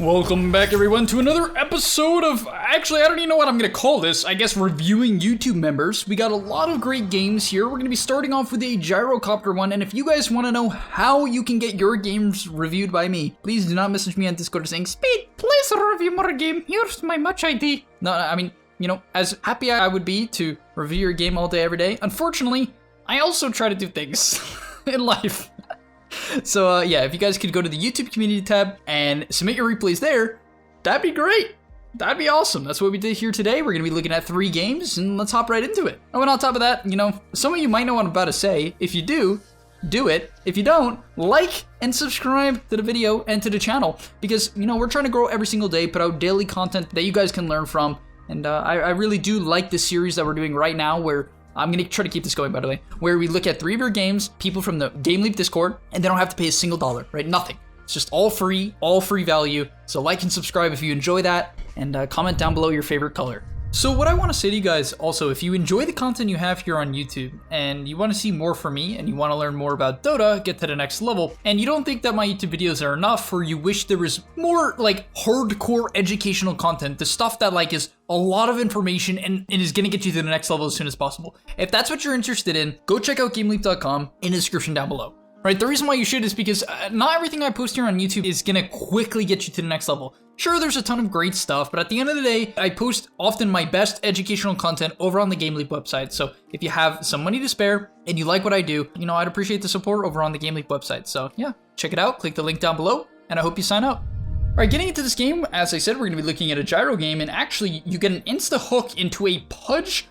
Welcome back everyone to another episode of, actually I don't even know what I'm gonna call this, I guess reviewing YouTube members. We got a lot of great games here. We're gonna be starting off with a Gyrocopter one, and if you guys wanna know how you can get your games reviewed by me, please do not message me on Discord saying, Speed, please review more game, here's my match ID. No, I mean, you know, as happy I would be to review your game all day every day, unfortunately, I also try to do things in life. So yeah, if you guys could go to the YouTube community tab and submit your replays there, that'd be great. That'd be awesome. That's what we did here today. We're gonna be looking at 3 games and let's hop right into it. Oh, and on top of that, you know, some of you might know what I'm about to say. If you do, do it. If you don't, like and subscribe to the video and to the channel because, you know, we're trying to grow every single day, put out daily content that you guys can learn from. And I really do like this series that we're doing right now where I'm gonna try to keep this going, by the way, where we look at 3 of your games, people from the gameleap Discord, and they don't have to pay a single dollar, right? Nothing. It's just all free value. So like and subscribe if you enjoy that, and comment down below your favorite color. So what I want to say to you guys also, if you enjoy the content you have here on YouTube and you want to see more from me and you want to learn more about Dota, get to the next level, and you don't think that my YouTube videos are enough, or you wish there was more like hardcore educational content, the stuff that like is a lot of information and is going to get you to the next level as soon as possible. If that's what you're interested in, go check out gameleap.com in the description down below. Right, the reason why you should is because not everything I post here on YouTube is gonna quickly get you to the next level. Sure, there's a ton of great stuff, but at the end of the day, I post often my best educational content over on the gameleap website. So if you have some money to spare and you like what I do, you know, I'd appreciate the support over on the gameleap website. So yeah, check it out, click the link down below, and I hope you sign up. All right, getting into this game, as I said, we're gonna be looking at a gyro game, and actually you get an insta hook into a pudge.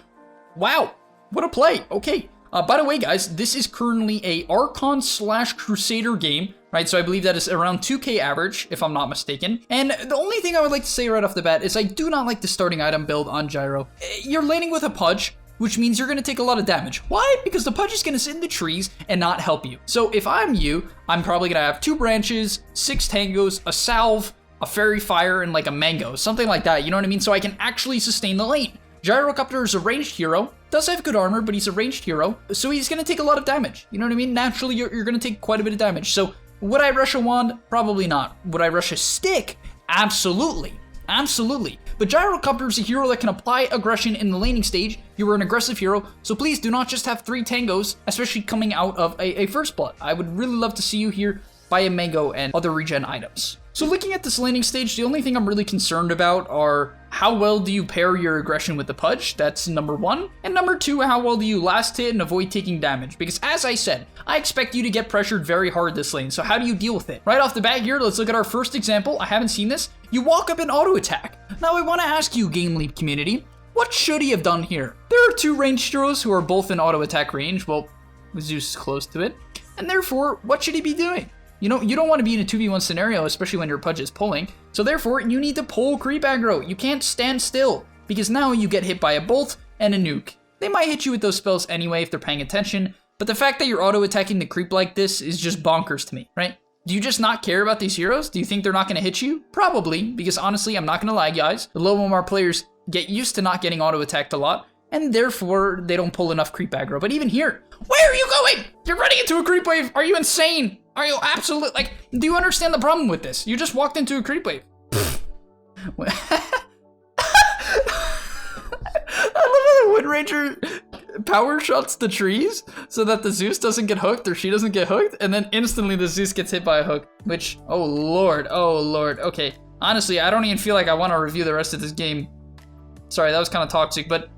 Wow, what a play, okay. By the way, guys, this is currently a Archon/Crusader game, right? So I believe that is around 2K average, if I'm not mistaken. And the only thing I would like to say right off the bat is I do not like the starting item build on Gyro. You're laning with a pudge, which means you're going to take a lot of damage. Why? Because the pudge is going to sit in the trees and not help you. So if I'm you, I'm probably going to have 2 branches, 6 tangos, a salve, a fairy fire, and like a mango, something like that, you know what I mean? So I can actually sustain the lane. Gyrocopter is a ranged hero, does have good armor, but he's a ranged hero, so he's going to take a lot of damage, you know what I mean? Naturally, you're going to take quite a bit of damage, so would I rush a wand? Probably not. Would I rush a stick? Absolutely. Absolutely. But Gyrocopter is a hero that can apply aggression in the laning stage. You are an aggressive hero, so please do not just have 3 tangos, especially coming out of a first blood. I would really love to see you here buy a mango and other regen items. So looking at this laning stage, the only thing I'm really concerned about are how well do you pair your aggression with the pudge? That's number 1. And number 2, how well do you last hit and avoid taking damage? Because as I said, I expect you to get pressured very hard this lane. So how do you deal with it? Right off the bat here, let's look at our first example. I haven't seen this. You walk up and auto attack. Now I want to ask you, gameleap community, what should he have done here? There are 2 ranged heroes who are both in auto attack range. Well, Zeus is close to it. And therefore, what should he be doing? You know, you don't want to be in a 2v1 scenario, especially when your pudge is pulling. So therefore, you need to pull creep aggro. You can't stand still, because now you get hit by a bolt and a nuke. They might hit you with those spells anyway if they're paying attention, but the fact that you're auto-attacking the creep like this is just bonkers to me, right? Do you just not care about these heroes? Do you think they're not going to hit you? Probably, because honestly, I'm not going to lie, guys. The low MMR players get used to not getting auto-attacked a lot, and therefore, they don't pull enough creep aggro. But even here, where are you going? You're running into a creep wave. Are you insane? Are you absolute, like, do you understand the problem with this? You just walked into a creep wave. I love how the Wind Ranger power shots the trees so that the Zeus doesn't get hooked or she doesn't get hooked, and then instantly the Zeus gets hit by a hook, which, oh lord, okay. Honestly, I don't even feel like I want to review the rest of this game. Sorry, that was kind of toxic, but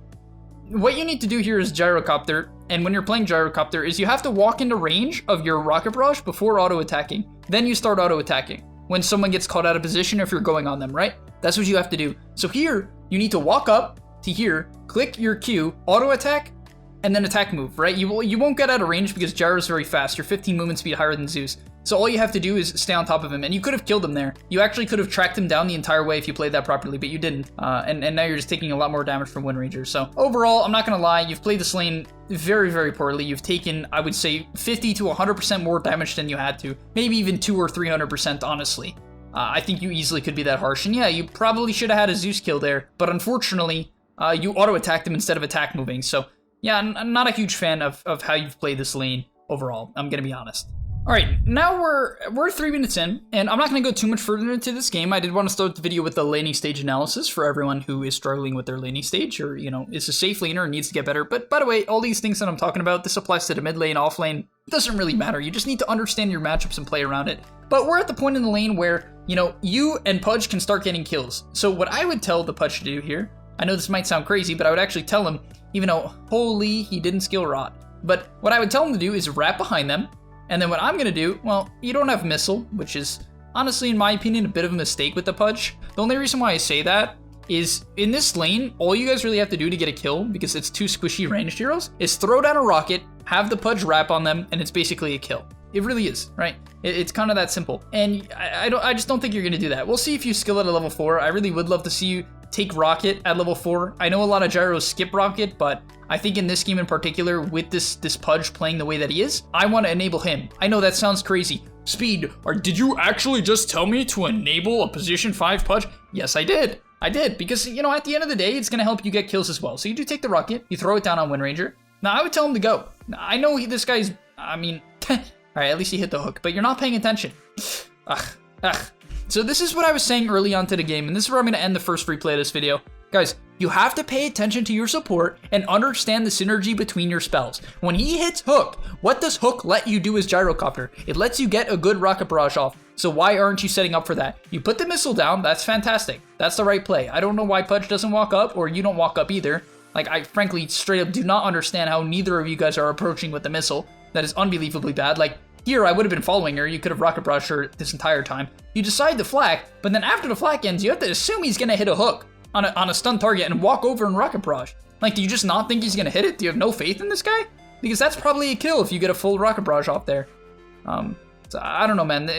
what you need to do here is Gyrocopter, and when you're playing Gyrocopter is you have to walk into range of your rocket barrage before auto-attacking. Then you start auto-attacking when someone gets caught out of position or if you're going on them, right? That's what you have to do. So here, you need to walk up to here, click your Q, auto-attack, and then attack move, right? You won't get out of range because Gyro's very fast. You're 15 movement speed higher than Zeus. So all you have to do is stay on top of him, and you could have killed him there. You actually could have tracked him down the entire way if you played that properly, but you didn't. And now you're just taking a lot more damage from Wind Ranger. So overall, I'm not gonna lie, you've played this lane very, very poorly. You've taken, I would say, 50 to 100% more damage than you had to. Maybe even 200 or 300%, honestly. I think you easily could be that harsh. And yeah, you probably should have had a Zeus kill there, but unfortunately, you auto-attacked him instead of attack moving. So yeah, I'm not a huge fan of how you've played this lane overall, I'm gonna be honest. All right, now we're 3 minutes in, and I'm not going to go too much further into this game. I did want to start the video with the laning stage analysis for everyone who is struggling with their laning stage, or, you know, is a safe laner and needs to get better. But by the way, all these things that I'm talking about, this applies to the mid lane, off lane. It doesn't really matter. You just need to understand your matchups and play around it. But we're at the point in the lane where, you know, you and Pudge can start getting kills. So what I would tell the Pudge to do here, I know this might sound crazy, but I would actually tell him, even though, holy, he didn't skill rot. But what I would tell him to do is wrap behind them. And then what I'm gonna do, well, you don't have missile, which is honestly, in my opinion, a bit of a mistake with the Pudge. The only reason why I say that is in this lane, all you guys really have to do to get a kill, because it's 2 squishy ranged heroes, is throw down a rocket, have the Pudge wrap on them, and it's basically a kill. It really is, right? It's kind of that simple. And I just don't think you're gonna do that. We'll see if you skill at a level 4. I really would love to see you take rocket at level 4. I know a lot of gyros skip rocket, but I think in this game in particular, with this Pudge playing the way that he is, I want to enable him. I know that sounds crazy. Speed, or did you actually just tell me to enable a position 5 Pudge? Yes, I did. I did, because, you know, at the end of the day, it's going to help you get kills as well. So you do take the rocket, you throw it down on Wind Ranger. Now, I would tell him to go. I know this guy's, I mean, alright, at least he hit the hook, but you're not paying attention. Ugh. So this is what I was saying early on to the game, and this is where I'm going to end the first replay of this video. Guys, you have to pay attention to your support and understand the synergy between your spells. When he hits hook, what does hook let you do as Gyrocopter? It lets you get a good rocket barrage off. So why aren't you setting up for that? You put the missile down, that's fantastic. That's the right play. I don't know why Pudge doesn't walk up, or you don't walk up either. Like, I frankly straight up do not understand how neither of you guys are approaching with the missile. That is unbelievably bad. Like, here, I would have been following her. You could have rocket barraged her this entire time. You decide to flak, but then after the flak ends, you have to assume he's gonna hit a hook on a stun target and walk over and rocket barrage. Like, do you just not think he's gonna hit it? Do you have no faith in this guy? Because that's probably a kill if you get a full rocket barrage off there. So I don't know, man.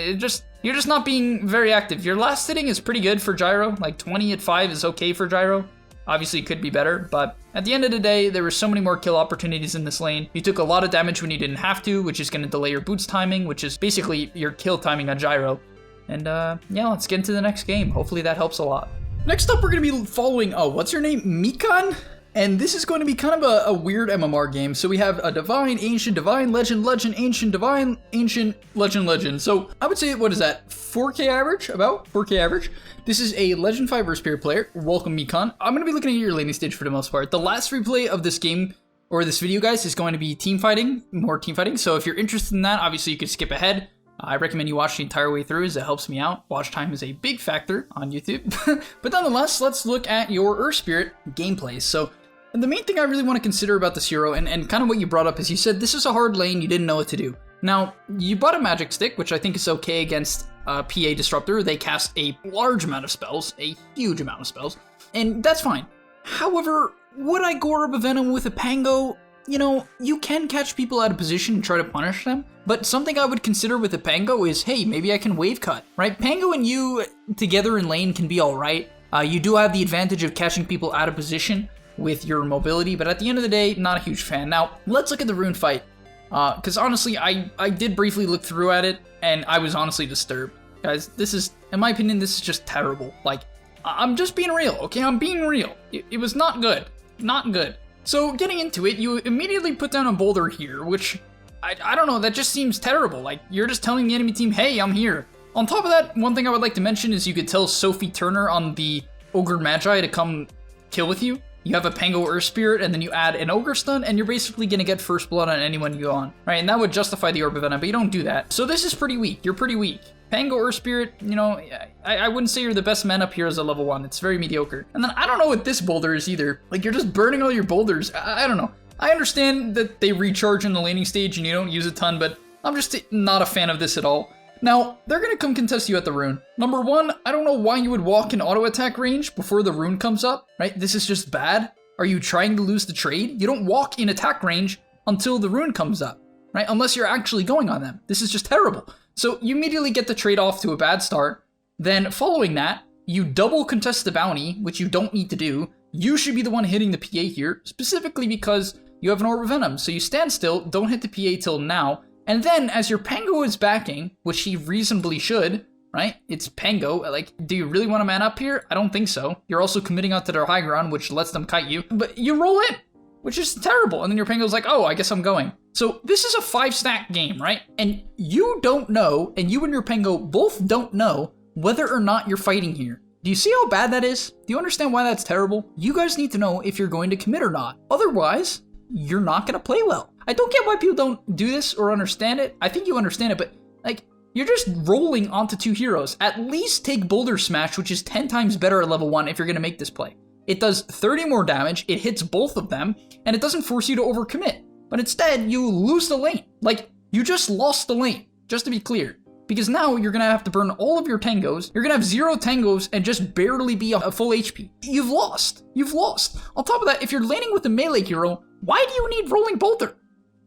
You're just not being very active. Your last hitting is pretty good for gyro. Like 20 at 5 is okay for gyro. Obviously, it could be better, but at the end of the day, there were so many more kill opportunities in this lane. You took a lot of damage when you didn't have to, which is going to delay your boots timing, which is basically your kill timing on gyro. And yeah, let's get into the next game. Hopefully that helps a lot. Next up, we're going to be following, what's her name? Mikan? And this is going to be kind of a weird MMR game. So we have a divine, ancient, divine, legend, legend, ancient, divine, ancient, legend, legend. So I would say, what is that? 4K average? About 4K average. This is a Legend 5 or Spirit player. Welcome, Mikan. I'm going to be looking at your laning stage for the most part. The last replay of this game, or this video, guys, is going to be team fighting, more team fighting. So if you're interested in that, obviously you could skip ahead. I recommend you watch the entire way through, as it helps me out. Watch time is a big factor on YouTube. But nonetheless, let's look at your Earth Spirit gameplays. So the main thing I really want to consider about this hero, and kind of what you brought up, is you said this is a hard lane, you didn't know what to do. Now, you bought a magic stick, which I think is okay against PA Disruptor. They cast a large amount of spells, a huge amount of spells, and that's fine. However, would I go Orb of Venom with a Pango? You know, you can catch people out of position and try to punish them, but something I would consider with a Pango is, hey, maybe I can wave cut, right? Pango and you together in lane can be alright. You do have the advantage of catching people out of position with your mobility, but at the end of the day, not a huge fan. Now, let's look at the rune fight, because honestly, I did briefly look through at it, and I was honestly disturbed. Guys, this is, in my opinion, this is just terrible. Like, I'm just being real, okay? I'm being real. It was not good. Not good. So, getting into it, you immediately put down a boulder here, which, I don't know, that just seems terrible. Like, you're just telling the enemy team, hey, I'm here. On top of that, one thing I would like to mention is you could tell Sophie Turner on the Ogre Magi to come kill with you. You have a Pango Earth Spirit, and then you add an Ogre Stun, and you're basically going to get first blood on anyone you go on, right? And that would justify the Orb of Venom, but you don't do that. So this is pretty weak. You're pretty weak. Pango Earth Spirit, you know, I wouldn't say you're the best man up here as a level 1. It's very mediocre. And then I don't know what this boulder is either. Like, you're just burning all your boulders. I don't know. I understand that they recharge in the laning stage and you don't use a ton, but I'm just not a fan of this at all. Now, they're going to come contest you at the rune. Number 1, I don't know why you would walk in auto attack range before the rune comes up, right? This is just bad. Are you trying to lose the trade? You don't walk in attack range until the rune comes up, right? Unless you're actually going on them. This is just terrible. So you immediately get the trade off to a bad start. Then following that, you double contest the bounty, which you don't need to do. You should be the one hitting the PA here, specifically because you have an Orb of Venom. So you stand still, don't hit the PA till now. And then as your Pango is backing, which he reasonably should, right? It's Pango. Like, do you really want to man up here? I don't think so. You're also committing out to their high ground, which lets them kite you. But you roll in. which is terrible. And then your Pango's like, oh, I guess I'm going. So this is a 5-stack game, right? And you don't know, and you and your Pango both don't know whether or not you're fighting here. Do you see how bad that is? Do you understand why that's terrible? You guys need to know if you're going to commit or not. Otherwise, you're not going to play well. I don't get why people don't do this or understand it. I think you understand it, but like, you're just rolling onto 2 heroes. At least take Boulder Smash, which is 10 times better at level 1 if you're going to make this play. It does 30 more damage, it hits both of them, and it doesn't force you to overcommit. But instead, you lose the lane. Like, you just lost the lane, just to be clear. Because now you're going to have to burn all of your tangos, you're going to have 0 tangos and just barely be a full HP. You've lost. You've lost. On top of that, if you're laning with the melee hero, why do you need rolling Boulder?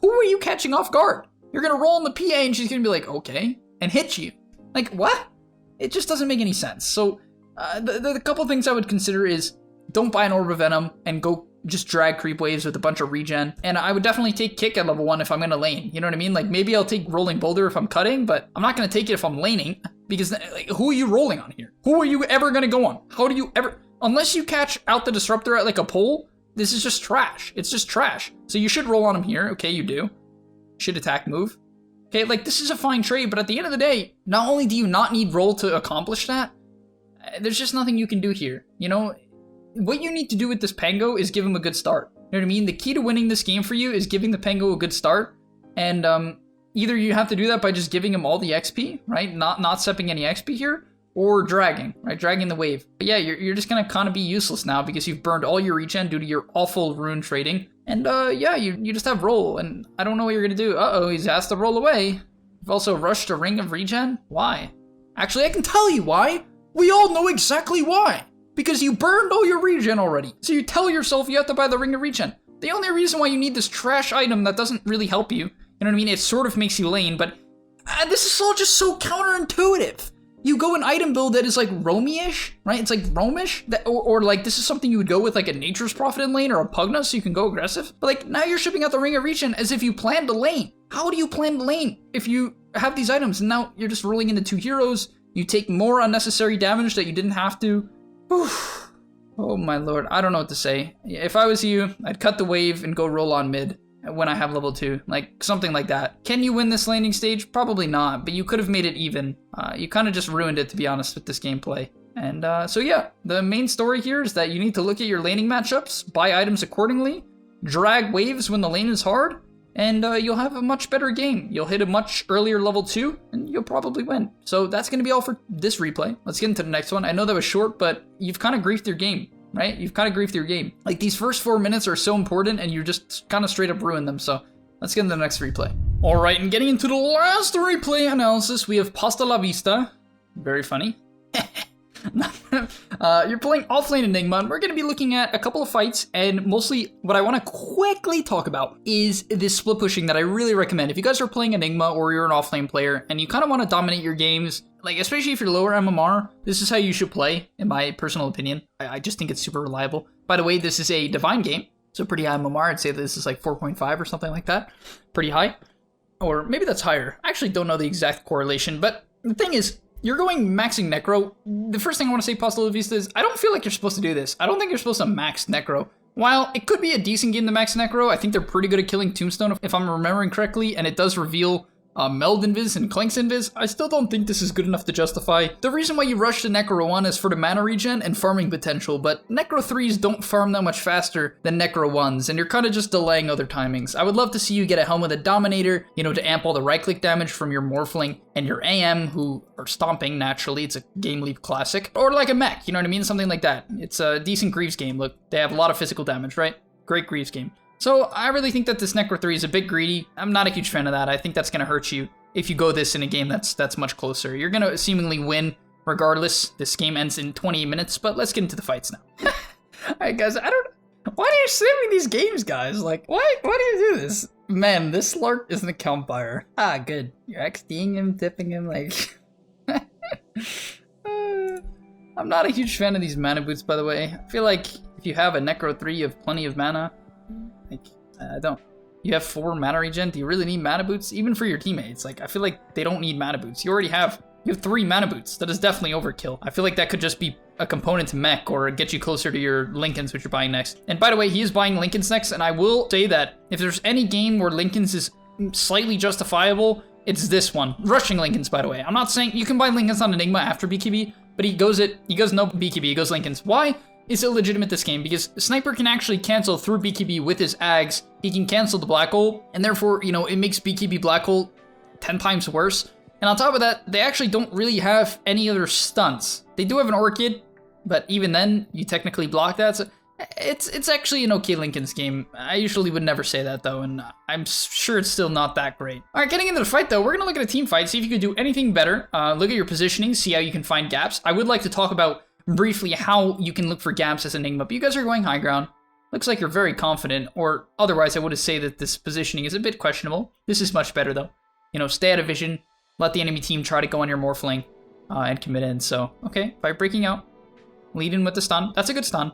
Who are you catching off guard? You're going to roll on the PA and she's going to be like, okay, and hit you. Like, what? It just doesn't make any sense. So, the couple things I would consider is, don't buy an Orb of Venom and go just drag creep waves with a bunch of regen. And I would definitely take Kick at level 1 if I'm gonna lane. You know what I mean? Like, maybe I'll take Rolling Boulder if I'm cutting, but I'm not gonna take it if I'm laning. Because, like, who are you rolling on here? Who are you ever gonna go on? How do you ever... Unless you catch out the Disruptor at, like, a pole, this is just trash. It's just trash. So you should roll on him here. Okay, you do. Should attack move. Okay, like, this is a fine trade, but at the end of the day, not only do you not need roll to accomplish that, there's just nothing you can do here. You know, what you need to do with this Pango is give him a good start. You know what I mean? The key to winning this game for you is giving the Pango a good start, and either you have to do that by just giving him all the XP, right? Not stepping any XP here, or dragging, right? Dragging the wave. But yeah, you're just gonna kind of be useless now because you've burned all your regen due to your awful rune trading. And yeah, you just have roll, and I don't know what you're gonna do. Uh-oh, he's asked to roll away. You've also rushed a ring of regen? Why? Actually, I can tell you why. We all know exactly why. Because you burned all your regen already. So you tell yourself you have to buy the ring of regen. The only reason why you need this trash item that doesn't really help you, you know what I mean? It sort of makes you lane, but this is all just so counterintuitive. You go an item build that is like Romy-ish, right? It's like Romish, or like this is something you would go with like a Nature's Prophet in lane or a Pugna so you can go aggressive. But like now you're shipping out the ring of regen as if you planned to lane. How do you plan to lane if you have these items and now you're just rolling into 2 heroes? You take more unnecessary damage that you didn't have to. Oof. Oh my lord, I don't know what to say. If I was you, I'd cut the wave and go roll on mid when I have level 2, like something like that. Can you win this landing stage? Probably not, but you could have made it even. You kind of just ruined it, to be honest, with this gameplay. And so yeah, the main story here is that you need to look at your laning matchups, buy items accordingly, drag waves when the lane is hard, and you'll have a much better game. You'll hit a much earlier level 2, and you'll probably win. So that's going to be all for this replay. Let's get into the next one. I know that was short, but you've kind of griefed your game, right? You've kind of griefed your game. Like, these first 4 minutes are so important, and you just kind of straight up ruined them. So let's get into the next replay. All right, and getting into the last replay analysis, we have Pasta La Vista. Very funny. You're playing offlane Enigma, and we're going to be looking at a couple of fights, and mostly what I want to quickly talk about is this split pushing that I really recommend. If you guys are playing Enigma or you're an offlane player and you kind of want to dominate your games, like especially if you're lower MMR, this is how you should play, in my personal opinion. I just think it's super reliable. By the way, this is a divine game, so pretty high MMR. I'd say this is like 4.5 or something like that. Pretty high. Or maybe that's higher. I actually don't know the exact correlation, but the thing is, you're going maxing Necro. The first thing I want to say, Pasta La Vista, is I don't feel like you're supposed to do this. I don't think you're supposed to max Necro. While it could be a decent game to max Necro, I think they're pretty good at killing Tombstone if I'm remembering correctly, and it does reveal Meld Invis and Clink's Invis. I still don't think this is good enough to justify. The reason why you rush to Necro 1 is for the mana regen and farming potential, but Necro 3s don't farm that much faster than Necro 1s, and you're kind of just delaying other timings. I would love to see you get a helm with a Dominator, you know, to amp all the right-click damage from your Morphling and your AM, who are stomping naturally. It's a Game Leap classic. Or like a mech, you know what I mean? Something like that. It's a decent Greaves game. Look, they have a lot of physical damage, right? Great Greaves game. So I really think that this Necro 3 is a bit greedy. I'm not a huge fan of that. I think that's going to hurt you if you go this in a game that's much closer. You're going to seemingly win regardless. This game ends in 28 minutes, but let's get into the fights now. Alright guys, why do you send me these games, guys? Like, why do you do this? Man, this Lark isn't a campfire. Ah, good. You're XDing him, tipping him, like... I'm not a huge fan of these mana boots, by the way. I feel like if you have a Necro 3, you have plenty of mana. Like, I don't. You have 4 mana regen. Do you really need mana boots? Even for your teammates. Like, I feel like they don't need mana boots. You have 3 mana boots. That is definitely overkill. I feel like that could just be a component to mech or get you closer to your Lincolns, which you're buying next. And by the way, he is buying Lincolns next, and I will say that if there's any game where Lincolns is slightly justifiable, it's this one. Rushing Lincolns, by the way. I'm not saying you can buy Lincolns on Enigma after BKB, but he goes no BKB, he goes Lincolns. Why is it legitimate this game? Because Sniper can actually cancel through BKB with his Ags. He can cancel the Black Hole, and therefore, you know, it makes BKB Black Hole 10 times worse. And on top of that, they actually don't really have any other stunts. They do have an Orchid, but even then, you technically block that. So it's actually an okay Lincoln's game. I usually would never say that though, and I'm sure it's still not that great. All right, getting into the fight though, we're gonna look at a team fight, see if you could do anything better. Look at your positioning, see how you can find gaps. I would like to talk about briefly how you can look for gaps as Enigma, but you guys are going high ground. Looks like you're very confident, or otherwise I would say that this positioning is a bit questionable. This is much better though. You know, stay out of vision, let the enemy team try to go on your morphling and commit in. So, okay, fight breaking out. Lead in with the stun. That's a good stun.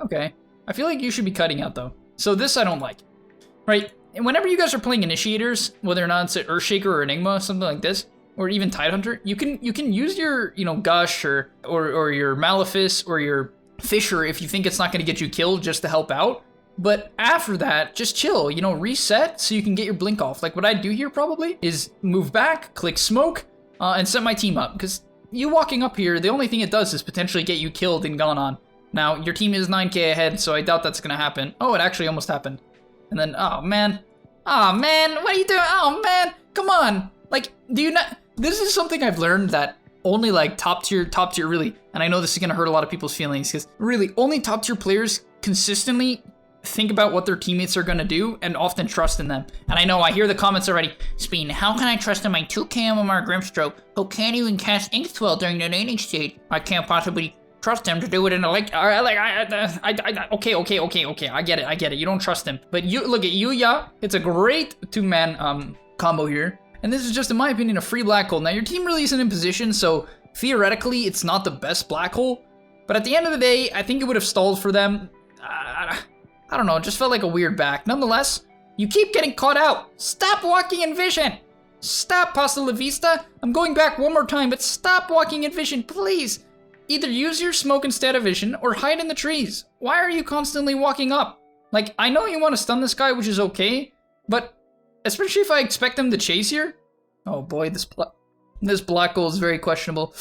Okay. I feel like you should be cutting out though. So this I don't like. Right? And whenever you guys are playing initiators, whether or not it's an Earthshaker or Enigma, something like this, or even Tidehunter, you can use your, you know, Gush or your Malefice or your Fisher if you think it's not going to get you killed just to help out. But after that, just chill, you know, reset so you can get your blink off. Like what I'd do here probably is move back, click smoke, and set my team up. Because you walking up here, the only thing it does is potentially get you killed and gone on. Now, your team is 9k ahead, so I doubt that's going to happen. Oh, it actually almost happened. And then, oh man, what are you doing? Oh man, come on. Like, do you not, this is something I've learned that only like top tier really, and I know this is going to hurt a lot of people's feelings, because really, only top tier players consistently think about what their teammates are going to do and often trust in them. And I know I hear the comments already. Speen, how can I trust in my 2k MMR Grimstroke who can't even cast Inkswell during the laning stage? I can't possibly trust him to do it in a like. Okay. I get it. You don't trust him, but you look at Yuya. It's a great two-man combo here, and this is just, in my opinion, a free black hole. Now your team really isn't in position, so theoretically it's not the best black hole. But at the end of the day, I think it would have stalled for them. I don't know, it just felt like a weird back. Nonetheless, you keep getting caught out. Stop walking in vision. Stop, Pasta La Vista. I'm going back one more time, but stop walking in vision, please. Either use your smoke instead of vision or hide in the trees. Why are you constantly walking up? Like, I know you want to stun this guy, which is okay, but especially if I expect him to chase here. Oh boy, this black hole is very questionable.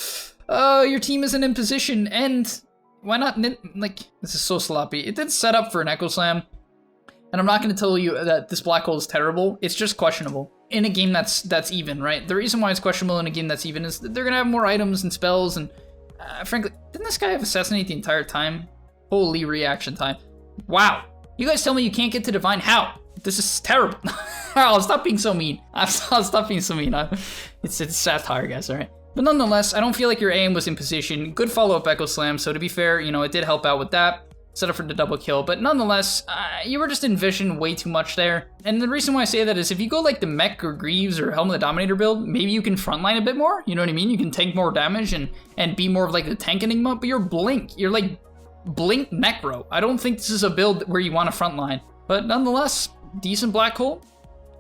Your team isn't in position, and why not, like, this is so sloppy. It did set up for an Echo Slam, and I'm not going to tell you that this black hole is terrible. It's just questionable. In a game that's even, right? The reason why it's questionable in a game that's even is that they're going to have more items and spells, and frankly, didn't this guy have Assassinate the entire time? Holy reaction time. Wow. You guys tell me you can't get to Divine. How? This is terrible. I'll stop being so mean. I'll stop being so mean. It's satire, guys, alright? But nonetheless, I don't feel like your aim was in position. Good follow-up Echo Slam, so to be fair, you know, it did help out with that. Set up for the double kill, but nonetheless, you were just in vision way too much there. And the reason why I say that is if you go like the Mech or Greaves or Helm of the Dominator build, maybe you can frontline a bit more, you know what I mean? You can tank more damage and be more of like the tank Enigma, but you're Blink. You're like Blink Necro. I don't think this is a build where you want to frontline. But nonetheless, decent black hole,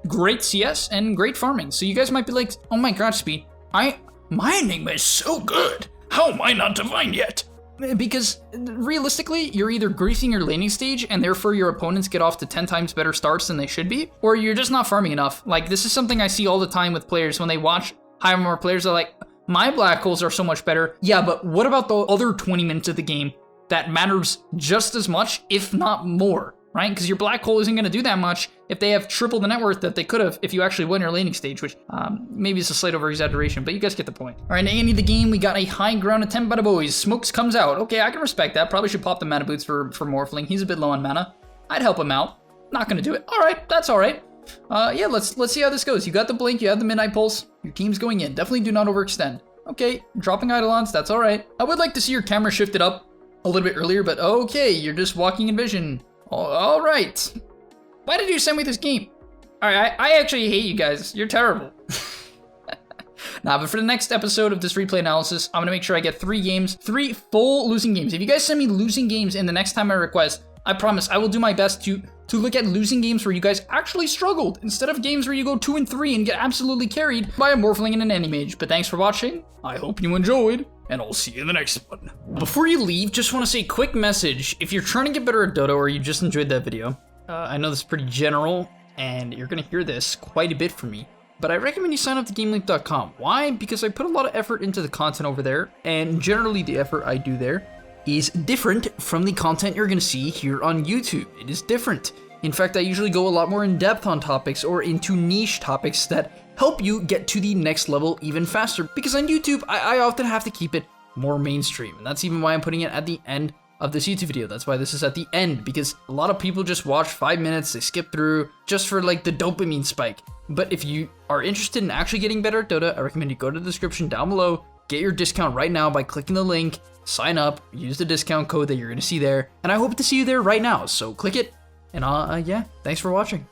great CS, and great farming. So you guys might be like, oh my god, Speed, my Enigma is so good. How am I not divine yet? Because realistically, you're either griefing your laning stage and therefore your opponents get off to 10 times better starts than they should be, or you're just not farming enough. Like, this is something I see all the time with players when they watch high MMR players. They're like, my black holes are so much better. Yeah, but what about the other 20 minutes of the game that matters just as much, if not more? Right? Because your black hole isn't going to do that much if they have triple the net worth that they could have if you actually won your laning stage, which maybe it's a slight over-exaggeration, but you guys get the point. All right, at the end of the game, we got a high ground attempt by the boys. Smokes comes out. Okay, I can respect that. Probably should pop the mana boots for Morphling. He's a bit low on mana. I'd help him out. Not going to do it. All right, that's all right. Yeah, let's see how this goes. You got the blink, you have the midnight pulse. Your team's going in. Definitely do not overextend. Okay, dropping Eidolons, that's all right. I would like to see your camera shifted up a little bit earlier, but okay, you're just walking in vision. All right. Why did you send me this game? All right, I actually hate you guys. You're terrible. Nah, but for the next episode of this replay analysis, I'm gonna make sure I get 3 games, 3 full losing games. If you guys send me losing games in the next time I request, I promise I will do my best to to look at losing games where you guys actually struggled, instead of games where you go 2 and 3 and get absolutely carried by a Morphling and an Animage. But thanks for watching, I hope you enjoyed, and I'll see you in the next one. Before you leave, just want to say a quick message. If you're trying to get better at Dota or you just enjoyed that video, I know this is pretty general, and you're going to hear this quite a bit from me, but I recommend you sign up to gameleap.com. Why? Because I put a lot of effort into the content over there, and generally the effort I do there is different from the content you're going to see here on YouTube. It is different. In fact, I usually go a lot more in depth on topics or into niche topics that help you get to the next level even faster. Because on YouTube, I often have to keep it more mainstream, and that's even why I'm putting it at the end of this YouTube video. That's why this is at the end, because a lot of people just watch 5 minutes, they skip through just for like the dopamine spike. But if you are interested in actually getting better at Dota, I recommend you go to the description down below, get your discount right now by clicking the link, sign up, use the discount code that you're gonna see there, and I hope to see you there right now, so click it, and yeah, thanks for watching.